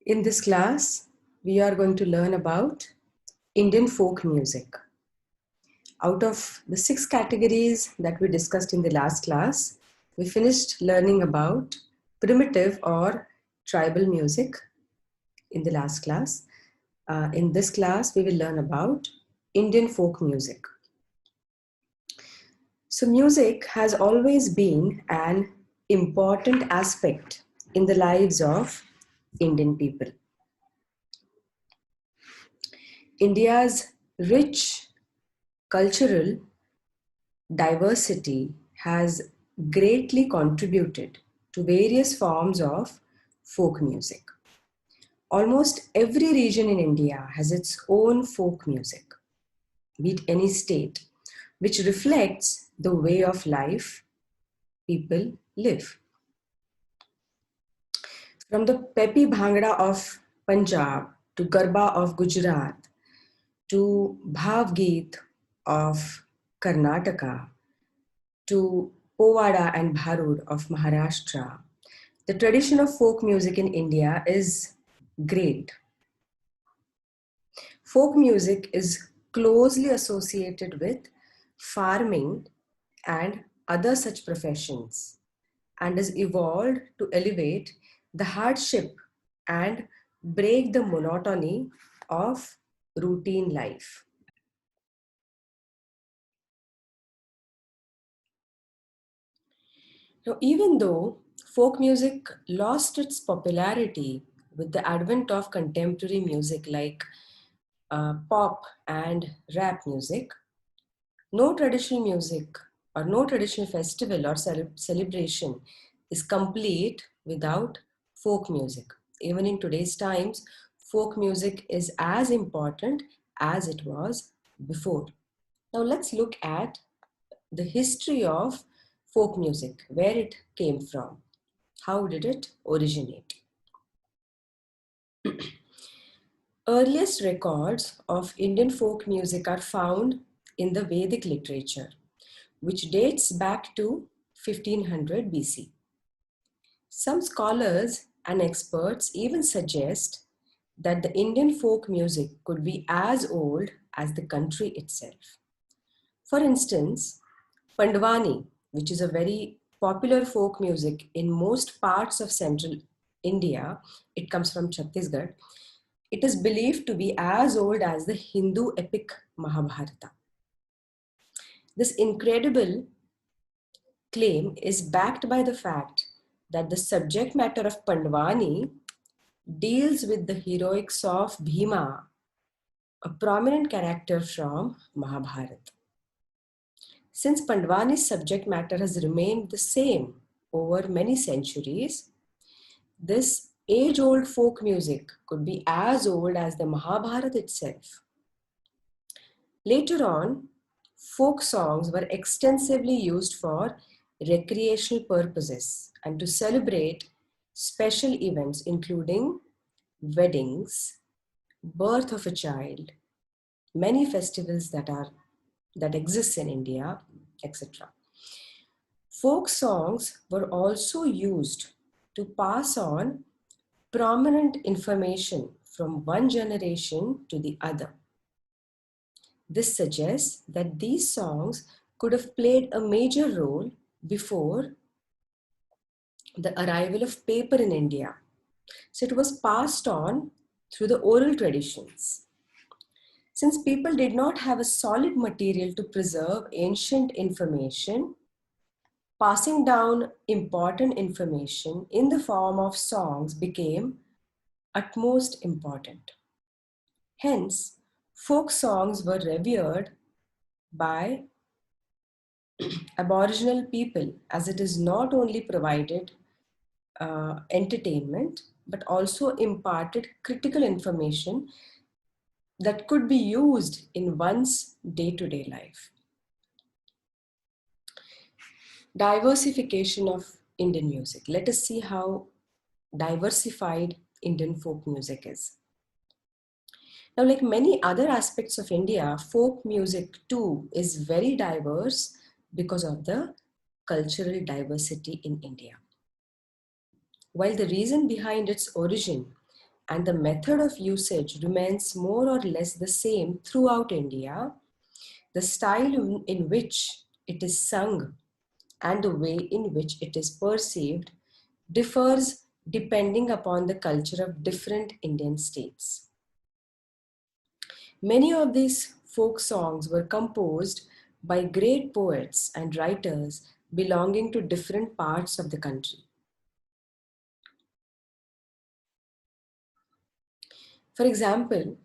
In this class, we are going to learn about Indian folk music. Out of the 6 categories that we discussed in the last class, we finished learning about primitive or tribal music in the last class. In this class, we will learn about Indian folk music. So music has always been an important aspect in the lives of Indian people. India's rich cultural diversity has greatly contributed to various forms of folk music. Almost every region in India has its own folk music, be it any state, which reflects the way of life people live. From the Pepi Bhangra of Punjab to Garba of Gujarat to Bhav Geet of Karnataka to Povada and Bharud of Maharashtra, the tradition of folk music in India is great. Folk music is closely associated with farming and other such professions and is evolved to elevate the hardship and break the monotony of routine life. Now, even though folk music lost its popularity with the advent of contemporary music like pop and rap music, no traditional music or no traditional festival or celebration is complete without folk music. Even in today's times, folk music is as important as it was before. Now let's look at the history of folk music, where it came from, how did it originate. Earliest records of Indian folk music are found in the Vedic literature, which dates back to 1500 BC. Some scholars and experts even suggest that the Indian folk music could be as old as the country itself. For instance, Pandwani, which is a very popular folk music in most parts of central India, it comes from Chhattisgarh. It is believed to be as old as the Hindu epic Mahabharata. This incredible claim is backed by the fact that the subject matter of Pandwani deals with the heroics of Bhima, a prominent character from Mahabharata. Since Pandwani's subject matter has remained the same over many centuries, this age-old folk music could be as old as the Mahabharata itself. Later on, folk songs were extensively used for recreational purposes and to celebrate special events including weddings, birth of a child, many festivals that exist in India, etc. Folk songs were also used to pass on prominent information from one generation to the other. This suggests that these songs could have played a major role before the arrival of paper in India. So it was passed on through the oral traditions. Since people did not have a solid material to preserve ancient information, passing down important information in the form of songs became utmost important. Hence, folk songs were revered by Aboriginal people as it is not only provided entertainment but also imparted critical information that could be used in one's day-to-day life. Diversification of Indian music. Let us see how diversified Indian folk music is. Now, like many other aspects of India, folk music too is very diverse because of the cultural diversity in India. While the reason behind its origin and the method of usage remains more or less the same throughout India, the style in which it is sung and the way in which it is perceived differs depending upon the culture of different Indian states. Many of these folk songs were composed by great poets and writers belonging to different parts of the country. For example,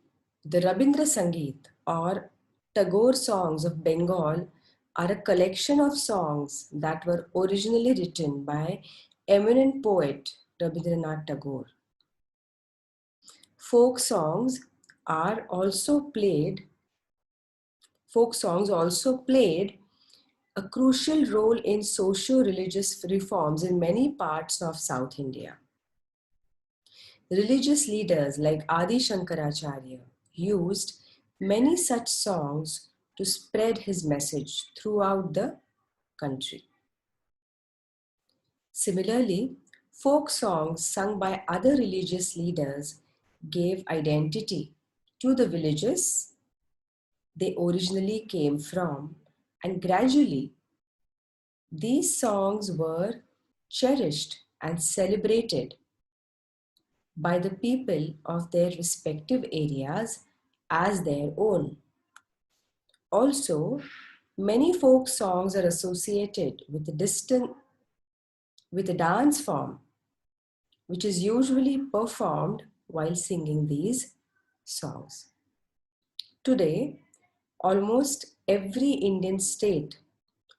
the Rabindra Sangeet or Tagore songs of Bengal are a collection of songs that were originally written by eminent poet Rabindranath Tagore. Folk songs are also played Folk songs also played a crucial role in socio-religious reforms in many parts of South India. Religious leaders like Adi Shankaracharya used many such songs to spread his message throughout the country. Similarly, folk songs sung by other religious leaders gave identity to the villages they originally came from, and gradually these songs were cherished and celebrated by the people of their respective areas as their own. Also, many folk songs are associated with a dance form, which is usually performed while singing these songs. Today, almost every Indian state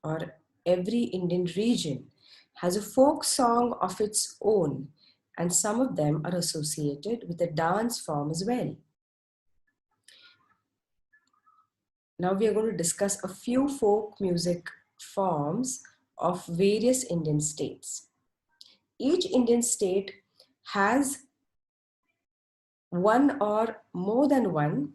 or every Indian region has a folk song of its own, and some of them are associated with a dance form as well. Now we are going to discuss a few folk music forms of various Indian states. Each Indian state has one or more than one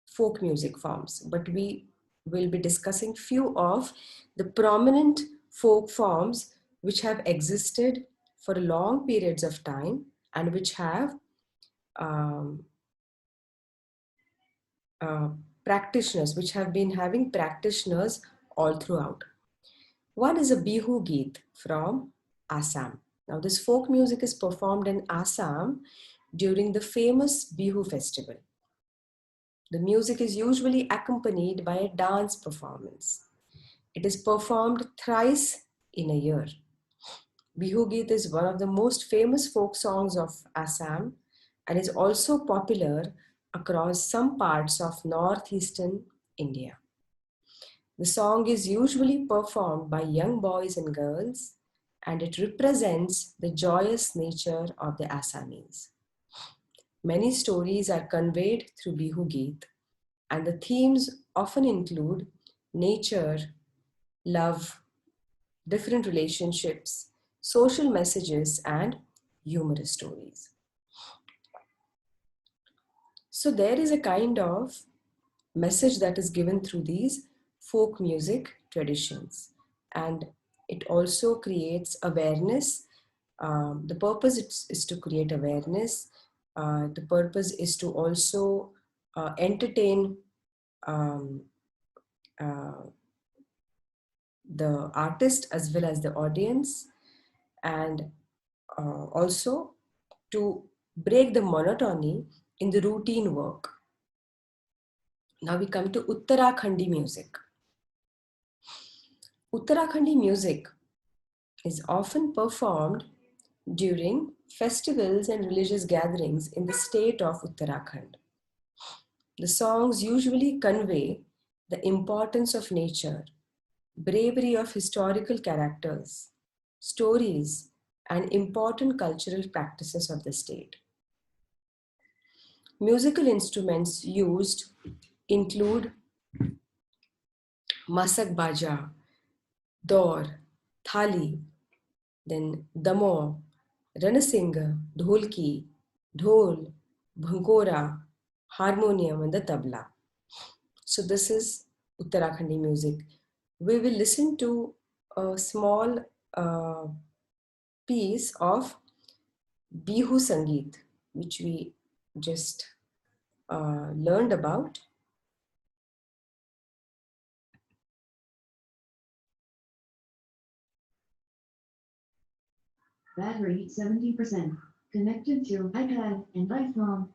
folk music forms, but we will be discussing few of the prominent folk forms which have existed for long periods of time and which have um, practitioners, which have been having practitioners all throughout. One is a Bihu Geet from Assam. Now this folk music is performed in Assam during the famous Bihu festival. The music is usually accompanied by a dance performance. It is performed thrice in a year. Bihu Geet is one of the most famous folk songs of Assam and is also popular across some parts of northeastern India. The song is usually performed by young boys and girls, and it represents the joyous nature of the Assamese. Many stories are conveyed through Bihu Geet, and the themes often include nature, love, different relationships, social messages, and humorous stories. So there is a kind of message that is given through these folk music traditions, and it also creates awareness. The purpose is to create awareness. The purpose is to also entertain um, uh, the artist as well as the audience, and also to break the monotony in the routine work. Now we come to Uttarakhandi music. Uttarakhandi music is often performed during festivals and religious gatherings in the state of Uttarakhand. The songs usually convey the importance of nature, bravery of historical characters, stories, and important cultural practices of the state. Musical instruments used include masak baja, dor, thali, then damo, ranasingh, dholki, dhol, bhankora, harmonium, and the tabla. So this is Uttarakhandi music. We will listen to a small piece of Bihu Sangeet, which we just learned about. Battery 70%. Connected to iPad and iPhone.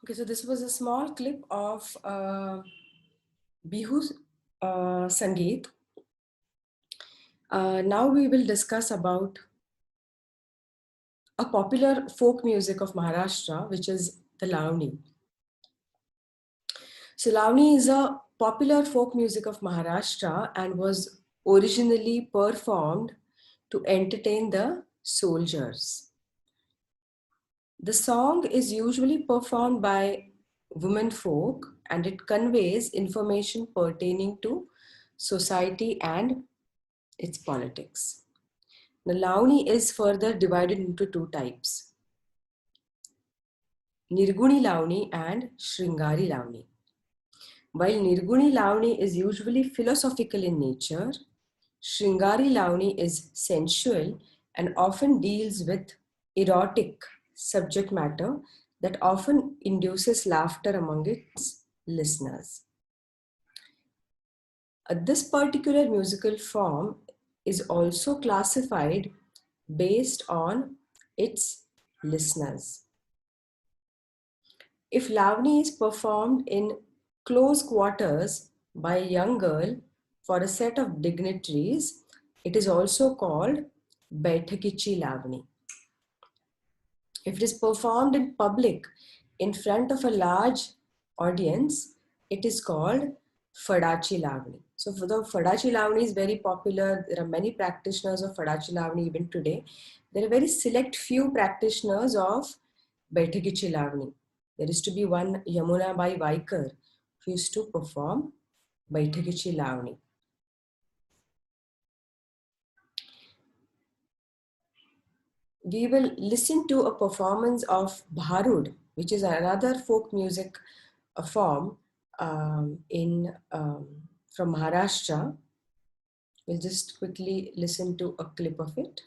Okay, so this was a small clip of Bihu Sangeet. Now we will discuss about a popular folk music of Maharashtra, which is the Laoni. So Laoni is a popular folk music of Maharashtra and was originally performed to entertain the soldiers. The song is usually performed by women folk and it conveys information pertaining to society and its politics. The Laoni is further divided into two types, Nirguni Laoni and Shringari Laoni. While Nirguni Laoni is usually philosophical in nature, Shringari Laoni is sensual and often deals with erotic subject matter that often induces laughter among its listeners. This particular musical form is also classified based on its listeners. If Lavani is performed in close quarters by a young girl for a set of dignitaries, it is also called Baithakichi Lavani. If it is performed in public in front of a large audience, it is called Fadachi Lavani. So for the Fadachi Lavani is very popular. There are many practitioners of Fadachi Lavani even today. There are very select few practitioners of Baithakichi Lavani. There is to be one Yamuna Bai Vaikar who used to perform Baithakichi Lavani. We will listen to a performance of Bharud, which is another folk music form from Maharashtra. We'll just quickly listen to a clip of it.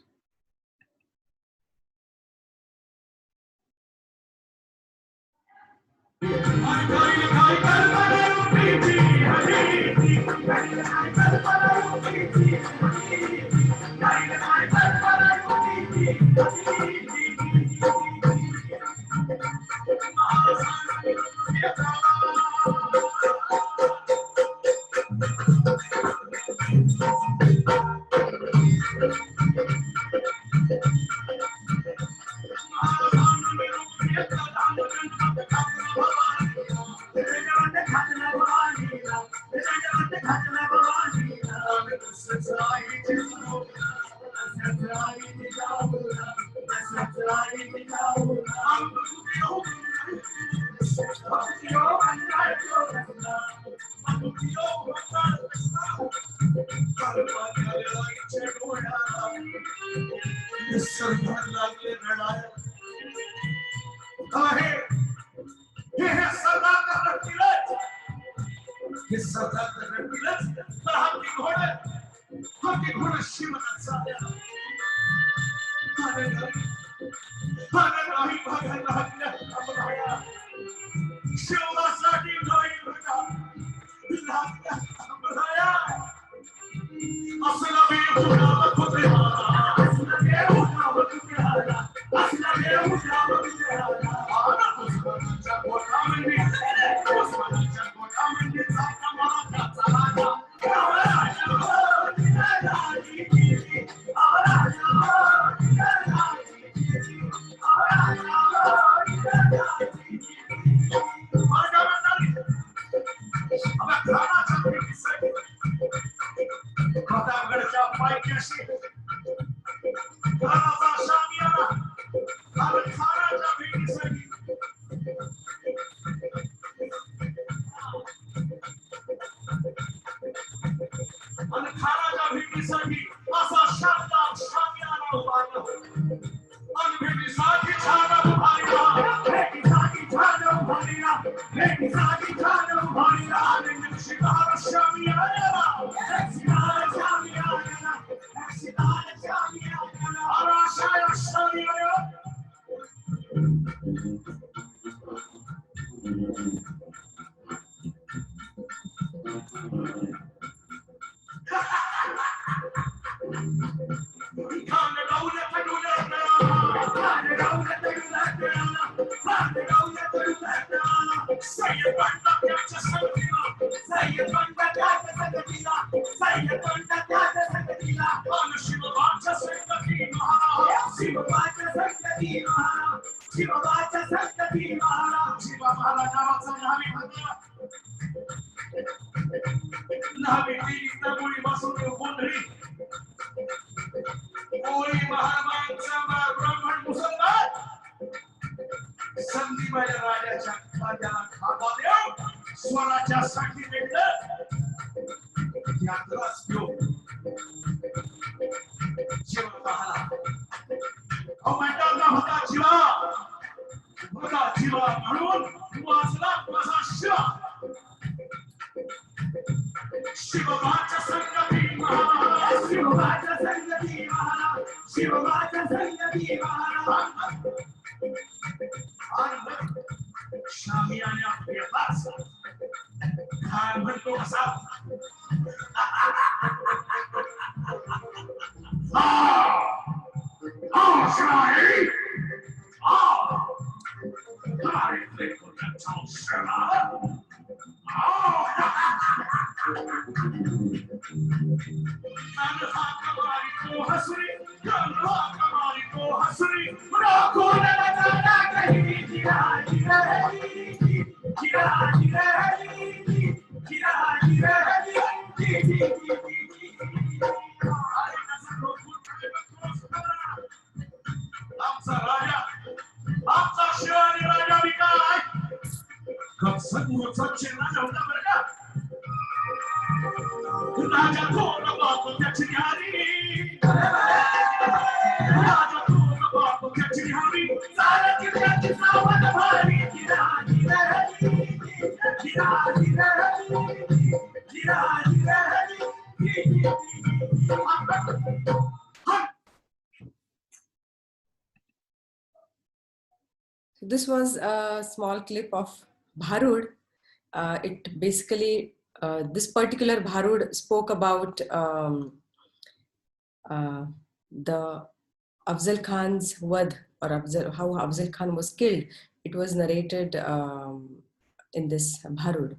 This was a small clip of Bharud. It basically, this particular Bharud spoke about the Afzal Khan's Vad, or how Afzal Khan was killed. It was narrated in this Bharud.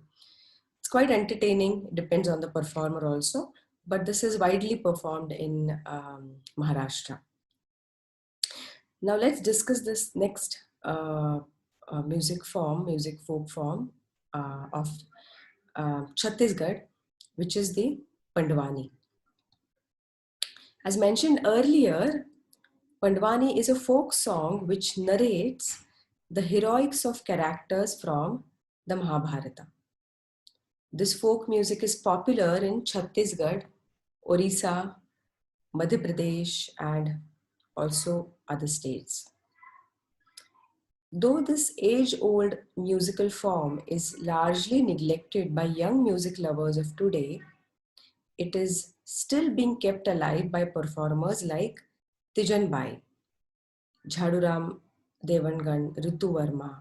It's quite entertaining, depends on the performer also, but this is widely performed in Maharashtra. Now let's discuss this next music folk form of Chhattisgarh, which is the Pandwani. As mentioned earlier, Pandwani is a folk song which narrates the heroics of characters from the Mahabharata. This folk music is popular in Chhattisgarh, Orissa, Madhya Pradesh, and also other states. Though this age-old musical form is largely neglected by young music lovers of today, it is still being kept alive by performers like Tijan Bai, Jhaduram Devangan, Ritu Verma,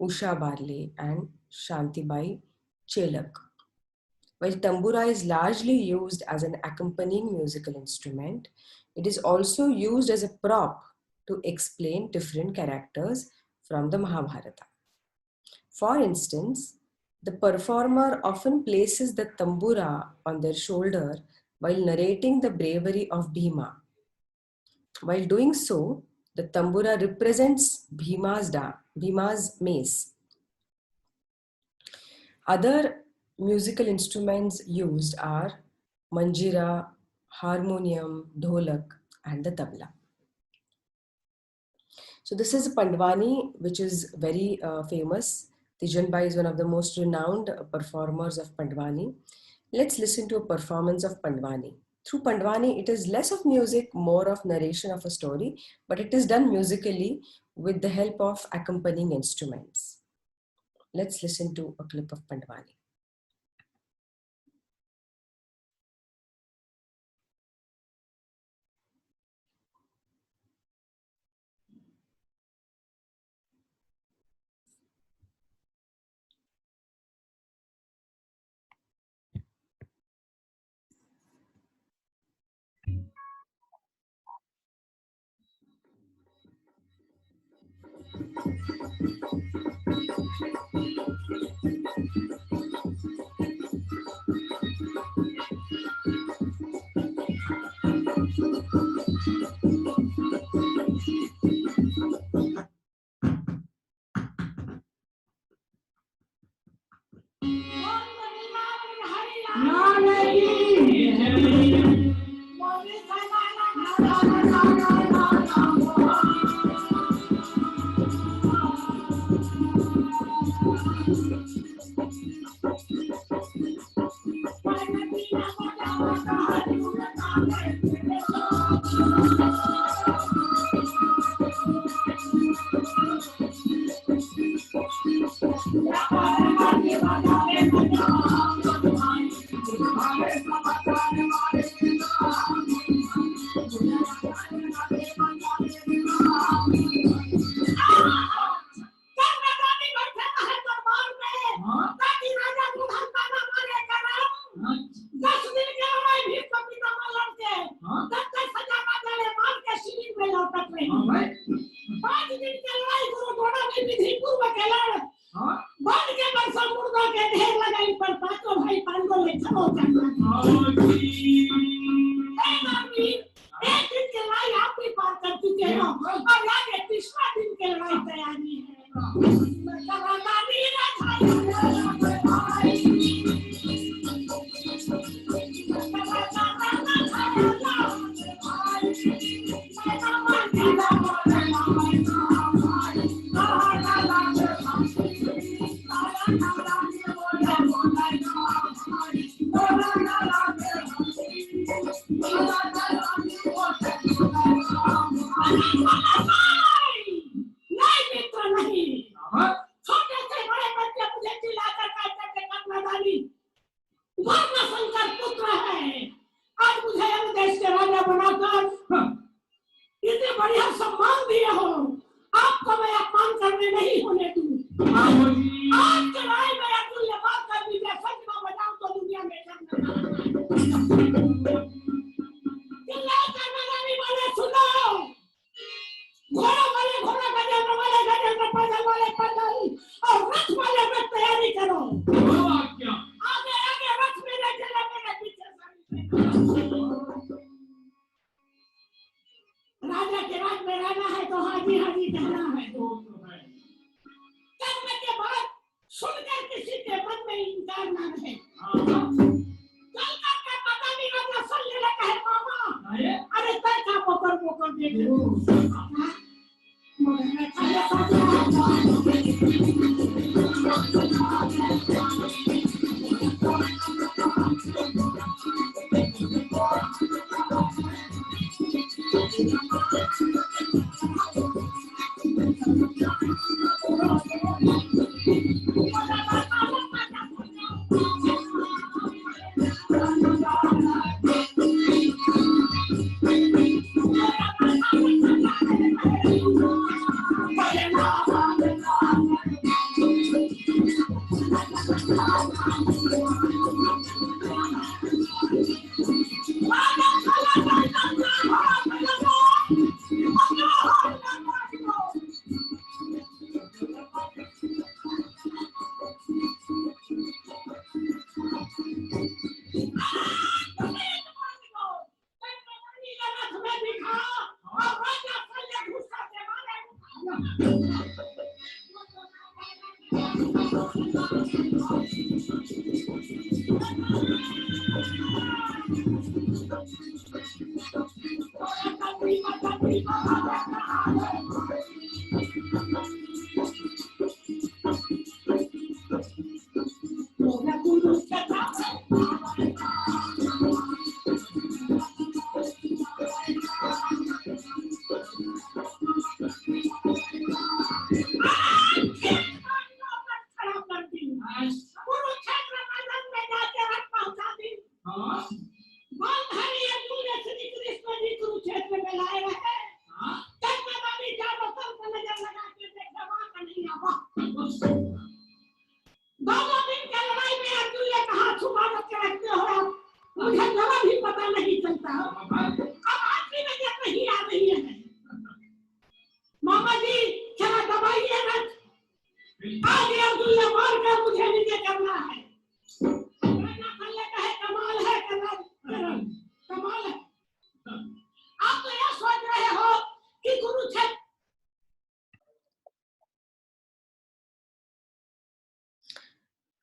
Usha Barle, and Shantibai Chelak. While tambura is largely used as an accompanying musical instrument, it is also used as a prop to explain different characters from the Mahabharata. For instance, the performer often places the tambura on their shoulder while narrating the bravery of Bhima. While doing so, the tambura represents Bhima's mace. Other musical instruments used are manjira, harmonium, dholak, and the tabla. So this is Pandwani, which is very famous. Tijanbai is one of the most renowned performers of Pandwani. Let's listen to a performance of Pandwani. Through Pandwani, it is less of music, more of narration of a story, but it is done musically with the help of accompanying instruments. Let's listen to a clip of Pandwani.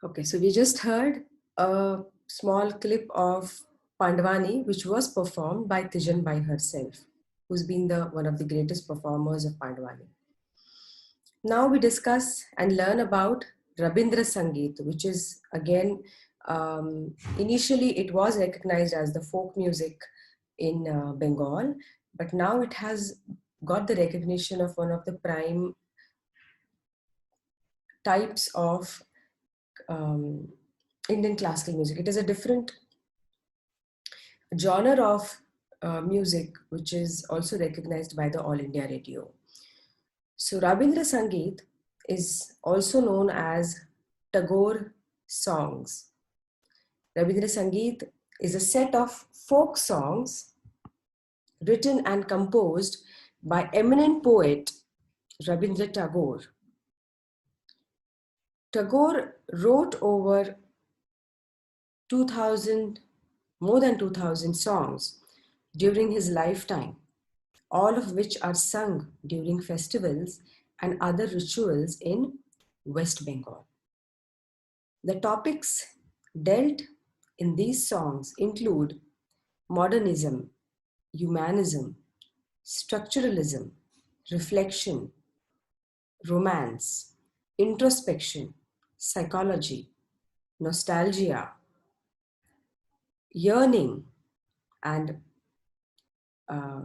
Okay, so we just heard a small clip of Pandwani, which was performed by Tijan by herself, who's been one of the greatest performers of Pandwani. Now we discuss and learn about Rabindra Sangeet, which is again, initially it was recognized as the folk music in Bengal, but now it has got the recognition of one of the prime types of um, Indian classical music. It is a different genre of music which is also recognized by the All India Radio. So Rabindra Sangeet is also known as Tagore songs. Rabindra Sangeet is a set of folk songs written and composed by eminent poet Rabindra Tagore. Tagore wrote over 2000, more than 2000 songs during his lifetime, all of which are sung during festivals and other rituals in West Bengal. The topics dealt in these songs include modernism, humanism, structuralism, reflection, romance, introspection, psychology, nostalgia, yearning, and uh,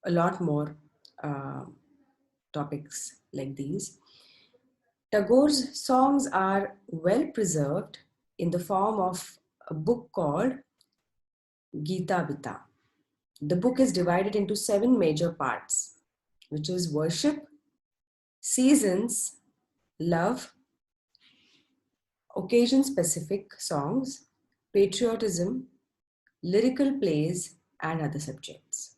a lot more uh, topics like these. Tagore's songs are well preserved in the form of a book called Gita Vita. The book is divided into 7 major parts, which is worship, seasons, love, occasion specific songs, patriotism, lyrical plays, and other subjects.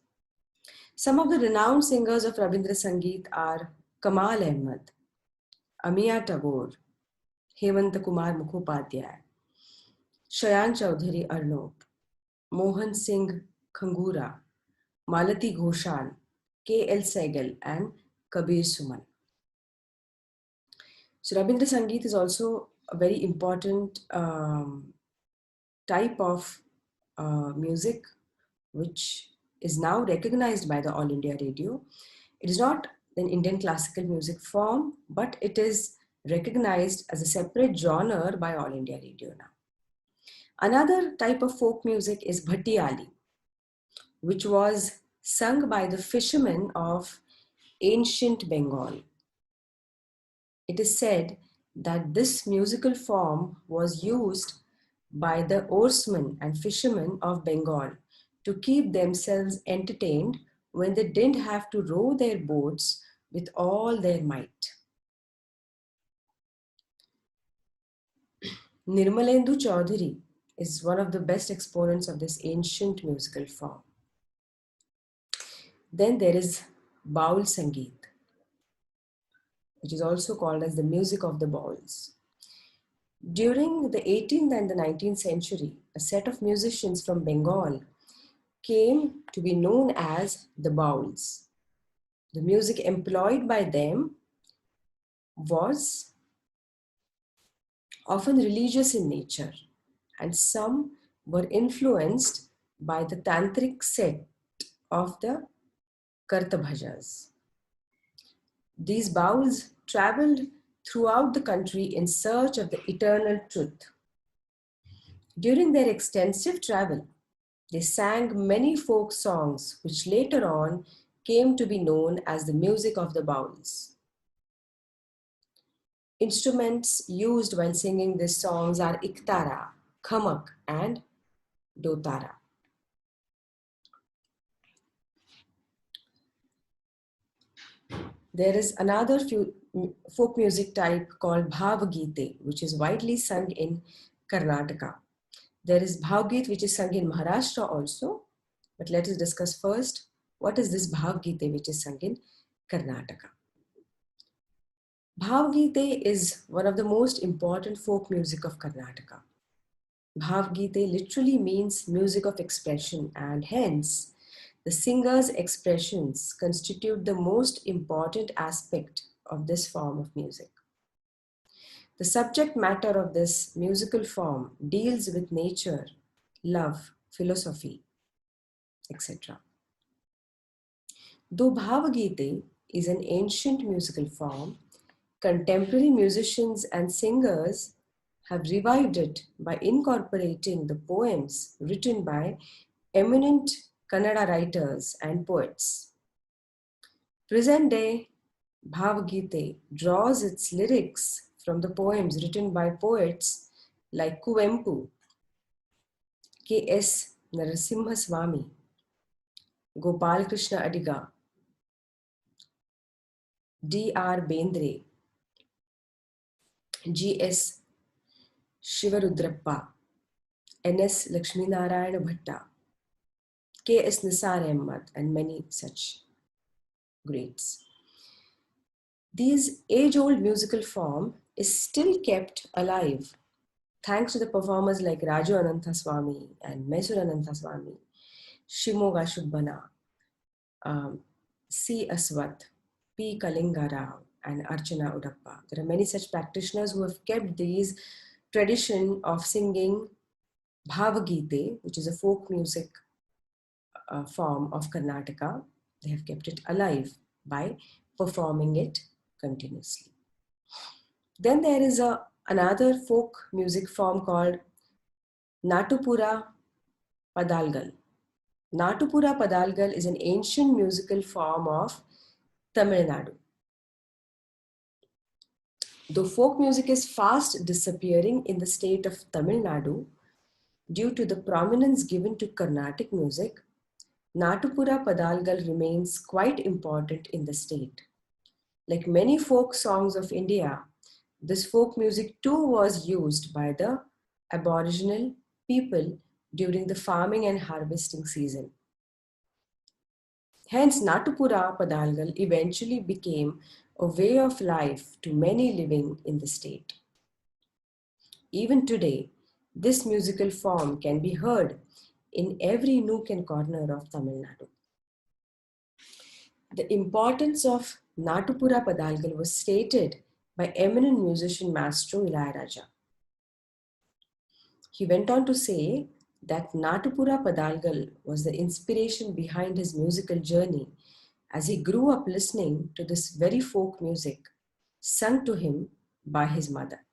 Some of the renowned singers of Rabindra Sangeet are Kamal Ahmed, Amiya Tagore, Hemant Kumar Mukhopadhyay, Shayan Chaudhary Arnott, Mohan Singh Khangura, Malati Ghoshal, K.L. Sehgal, and Kabir Suman. So Rabindra Sangeet is also a very important type of music which is now recognized by the All India Radio. It is not an Indian classical music form, but it is recognized as a separate genre by All India Radio now. Another type of folk music is Bhattiali, which was sung by the fishermen of ancient Bengal. It is said that this musical form was used by the oarsmen and fishermen of Bengal to keep themselves entertained when they didn't have to row their boats with all their might. Nirmalendu Chaudhary is one of the best exponents of this ancient musical form. Then there is Baul Sangeet, which is also called as the music of the bowls. During the 18th and the 19th century, a set of musicians from Bengal came to be known as the bowls. The music employed by them was often religious in nature, and some were influenced by the tantric set of the Kartabhajas. These bowls traveled throughout the country in search of the eternal truth. During their extensive travel, they sang many folk songs which later on came to be known as the music of the bowls. Instruments used while singing these songs are iktara, khamak, and dotara. There is another folk music type called Bhavagite, which is widely sung in Karnataka. There is Bhavgit, which is sung in Maharashtra also. But let us discuss first what is this Bhavgite, which is sung in Karnataka. Bhavgite is one of the most important folk music of Karnataka. Bhavgite literally means music of expression, and hence the singer's expressions constitute the most important aspect of this form of music. The subject matter of this musical form deals with nature, love, philosophy, etc. Though Bhavagite is an ancient musical form, contemporary musicians and singers have revived it by incorporating the poems written by eminent Kannada writers and poets. Present day Bhavagite draws its lyrics from the poems written by poets like Kuvempu, K.S. Narasimha Swami, Gopal Krishna Adiga, D.R. Bendre, G.S. Shivarudrappa, N.S. Lakshminarayana Bhatta, K.S. Nisar Ahmad, and many such greats. This age-old musical form is still kept alive thanks to the performers like Raju Ananthaswamy and Mysore Ananthaswamy, Shimoga Shubbana, C. Aswath, P. Kalinga Rao, and Archana Udappa. There are many such practitioners who have kept these tradition of singing Bhavagite, which is a folk music form of Karnataka. They have kept it alive by performing it continuously. Then there is another folk music form called Natupura Padalgal. Natupura Padalgal is an ancient musical form of Tamil Nadu. Though folk music is fast disappearing in the state of Tamil Nadu due to the prominence given to Carnatic music, Natupura Padalgal remains quite important in the state. Like many folk songs of India, this folk music too was used by the Aboriginal people during the farming and harvesting season. Hence, Natupura Padalgal eventually became a way of life to many living in the state. Even today, this musical form can be heard in every nook and corner of Tamil Nadu. The importance of Natupura Padalgal was stated by eminent musician Maestro Ilayaraja. He went on to say that Natupura Padalgal was the inspiration behind his musical journey as he grew up listening to this very folk music sung to him by his mother.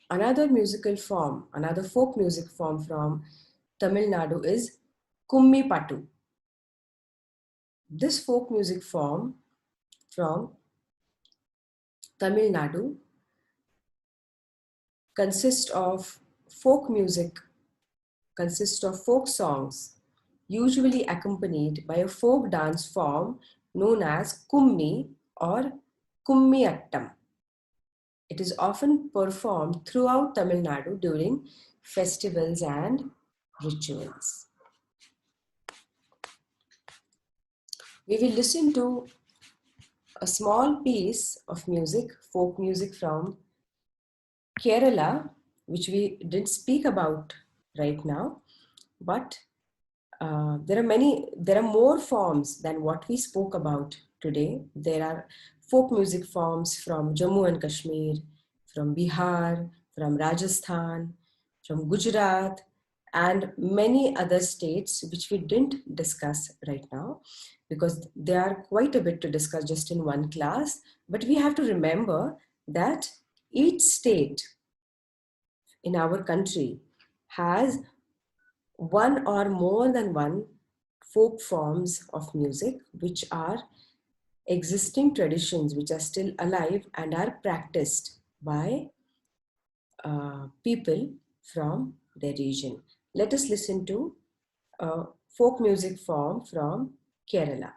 Another musical form, another folk music form from Tamil Nadu is Kummi Patu. This folk music form from Tamil Nadu consists of folk music, consists of folk songs, usually accompanied by a folk dance form known as Kummi or Kummiattam. It is often performed throughout Tamil Nadu during festivals and rituals. We will listen to a small piece of music, folk music from Kerala, which we didn't speak about right now, but there are more forms than what we spoke about today. There are folk music forms from Jammu and Kashmir, from Bihar, from Rajasthan, from Gujarat, and many other states which we didn't discuss right now because there are quite a bit to discuss just in one class. But we have to remember that each state in our country has one or more than one folk forms of music which are existing traditions which are still alive and are practiced by people from their region. Let us listen to a folk music form from Kerala.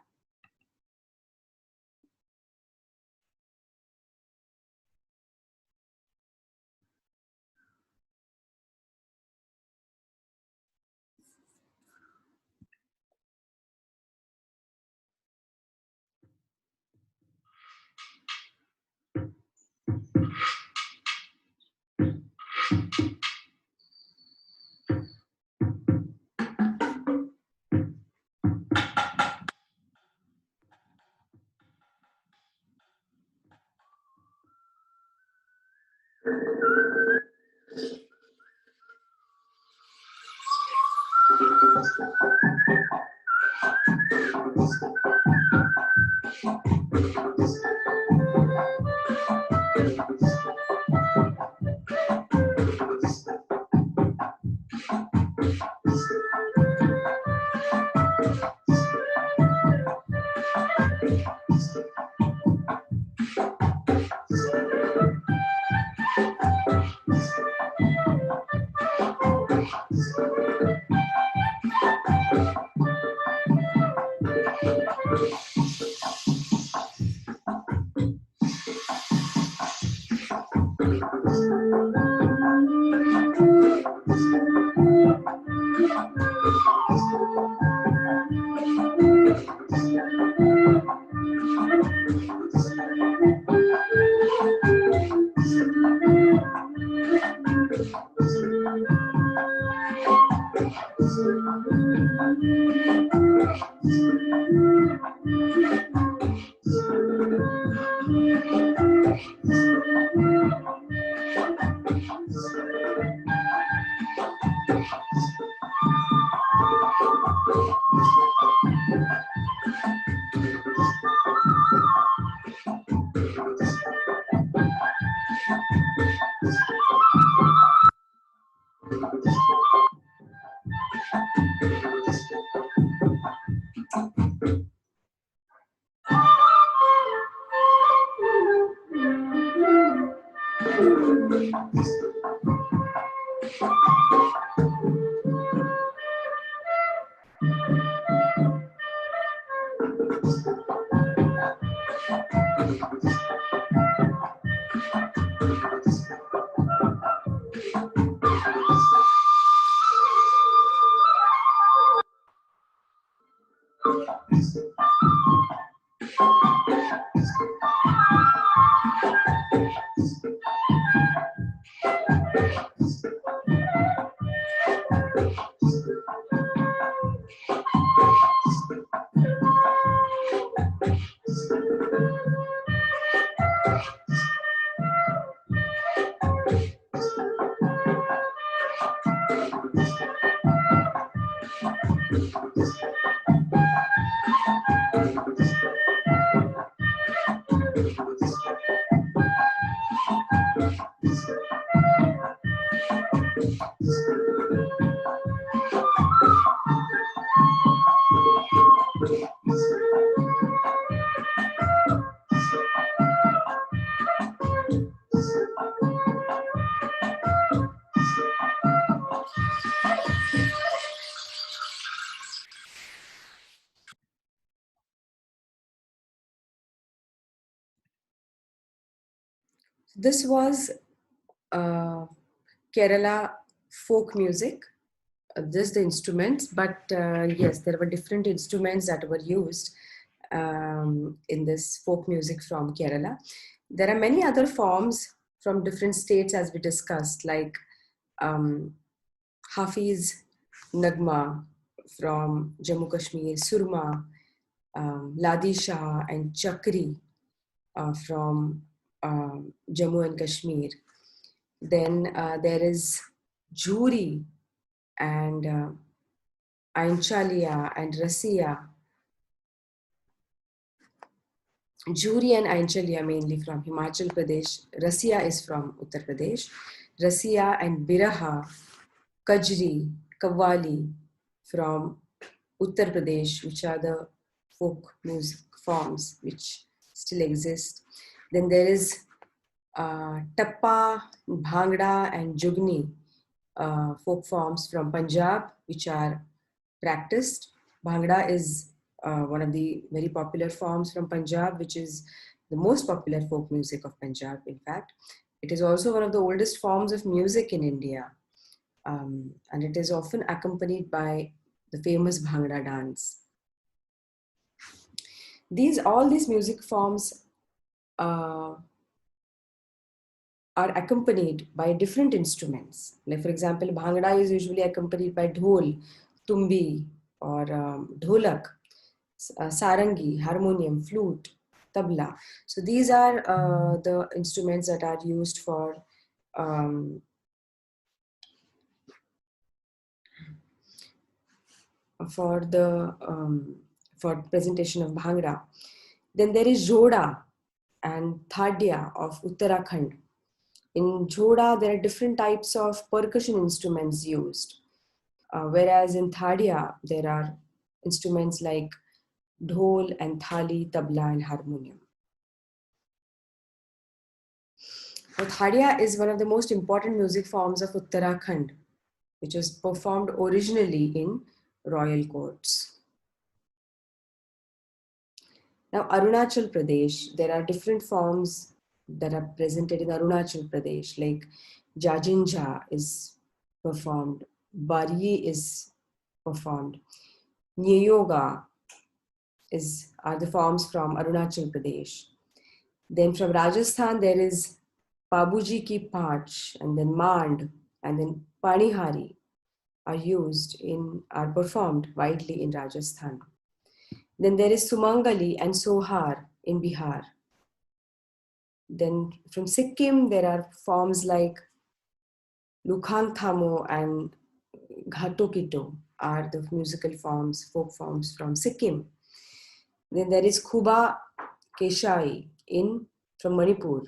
This was uh, Kerala folk music. Just the instruments, but yes, there were different instruments that were used in this folk music from Kerala. There are many other forms from different states, as we discussed, like um, Hafiz Nagma from Jammu Kashmir, Surma, Ladi Shah, and Chakri from Jammu and Kashmir. Then there is Juri and Ainchalia and Rasia. Juri and Ainchalia mainly from Himachal Pradesh. Rasia is from Uttar Pradesh. Rasia and Biraha, Kajri, Kawali from Uttar Pradesh, which are the folk music forms which still exist. Then there is Tappa, Bhangra, and Jugni, folk forms from Punjab, which are practiced. Bhangra is one of the very popular forms from Punjab, which is the most popular folk music of Punjab, in fact. It is also one of the oldest forms of music in India, and it is often accompanied by the famous Bhangra dance. All these music forms are accompanied by different instruments. Like, for example, Bhangra is usually accompanied by dhol, tumbi, or dholak, sarangi, harmonium, flute, tabla. So these are the instruments that are used for um, for the for presentation of Bhangra. Then there is Joda and Thadia of Uttarakhand. In Joda, there are different types of percussion instruments used, whereas in Thadia, there are instruments like dhol and thali, tabla, and harmonium. So Thadia is one of the most important music forms of Uttarakhand, which was performed originally in royal courts. Now, Arunachal Pradesh, there are different forms that are presented in Arunachal Pradesh, like Jajinja is performed, Bari is performed, Nyoga are the forms from Arunachal Pradesh. Then from Rajasthan, there is Babuji Ki Paach, and then Mand, and then Panihari are performed widely in Rajasthan. Then there is Sumangali and Sohar in Bihar. Then from Sikkim, there are forms like Lukhang Thamo and Ghatokito are the musical forms, folk forms from Sikkim. Then there is Khuba Keshai from Manipur.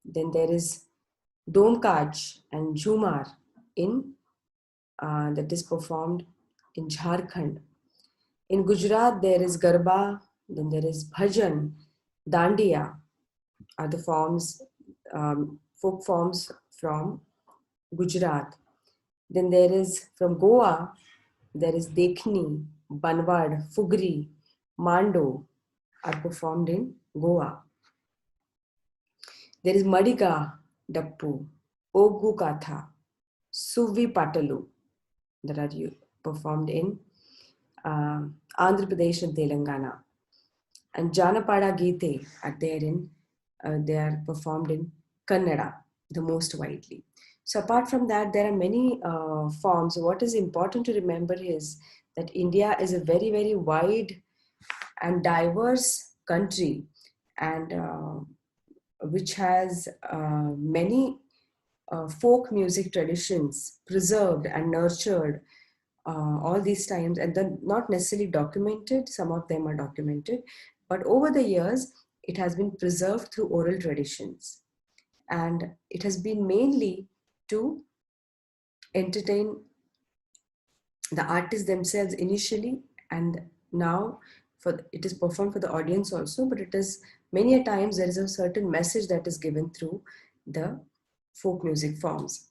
Then there is Domkaj and Jhumar that is performed in Jharkhand. In Gujarat, there is Garba, then there is Bhajan, Dandiya are the forms, folk forms from Gujarat. Then there is from Goa, there is Dekhni, Banwad, Fugri, Mando are performed in Goa. There is Madiga, Dappu, Ogu Katha, Suvi Patalu that are performed in Andhra Pradesh and Telangana. And Janapada Gite are they are performed in Kannada, the most widely. So apart from that, there are many forms. What is important to remember is that India is a very, very wide and diverse country, and which has many folk music traditions preserved and nurtured all these times, and then not necessarily documented. Some of them are documented, but over the years, it has been preserved through oral traditions. And it has been mainly to entertain the artists themselves initially, and now it is performed for the audience also, but it is many a times there is a certain message that is given through the folk music forms.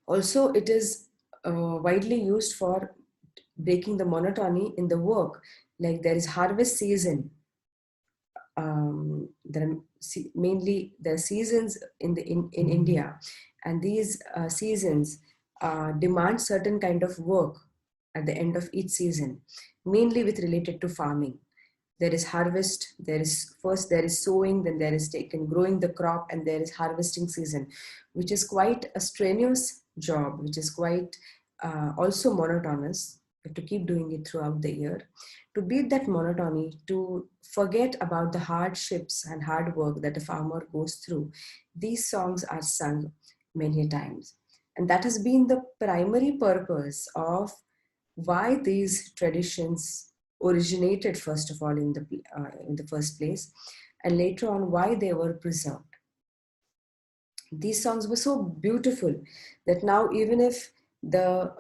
Also, it is widely used for breaking the monotony in the work. Like there is harvest season. There are mainly there are seasons in India, and these seasons demand certain kind of work at the end of each season, mainly with related to farming. There is harvest, there is sowing, then there is growing the crop, and there is harvesting season, which is quite a strenuous job, which is quite also monotonous. You have to keep doing it throughout the year. To beat that monotony, to forget about the hardships and hard work that a farmer goes through, these songs are sung many times. And that has been the primary purpose of why these traditions originated, first of all, in the first place, and later on why they were preserved. These songs were so beautiful that now, even if the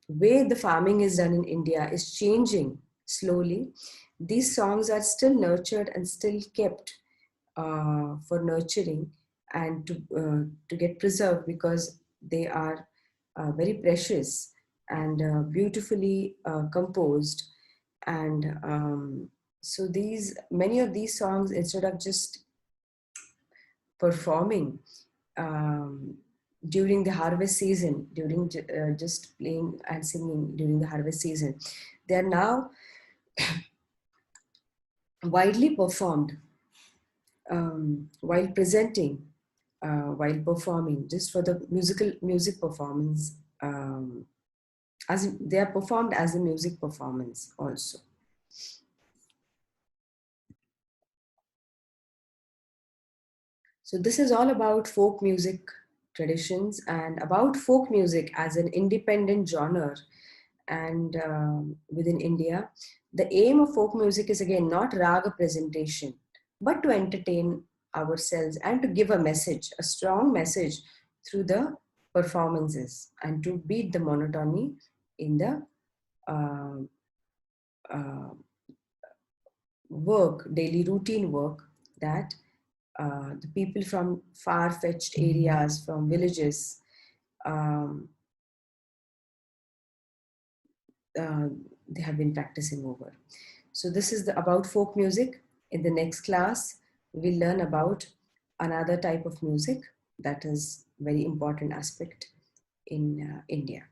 way the farming is done in India is changing slowly, these songs are still nurtured and still kept for nurturing and to get preserved, because they are very precious and beautifully composed. And so many of these songs, instead of just performing during the harvest season, during just playing and singing during the harvest season, they are now widely performed while presenting, while performing, just for the music performance, as they are performed as a music performance also. So this is all about folk music traditions and about folk music as an independent genre and within India, the aim of folk music is again not raga presentation, but to entertain ourselves and to give a message, a strong message through the performances and to beat the monotony in the uh, uh, work, daily routine work that the people from far-fetched areas, from villages, um, uh, they have been practicing over. So this is about folk music. In the next class, we'll learn about another type of music that is very important aspect in India.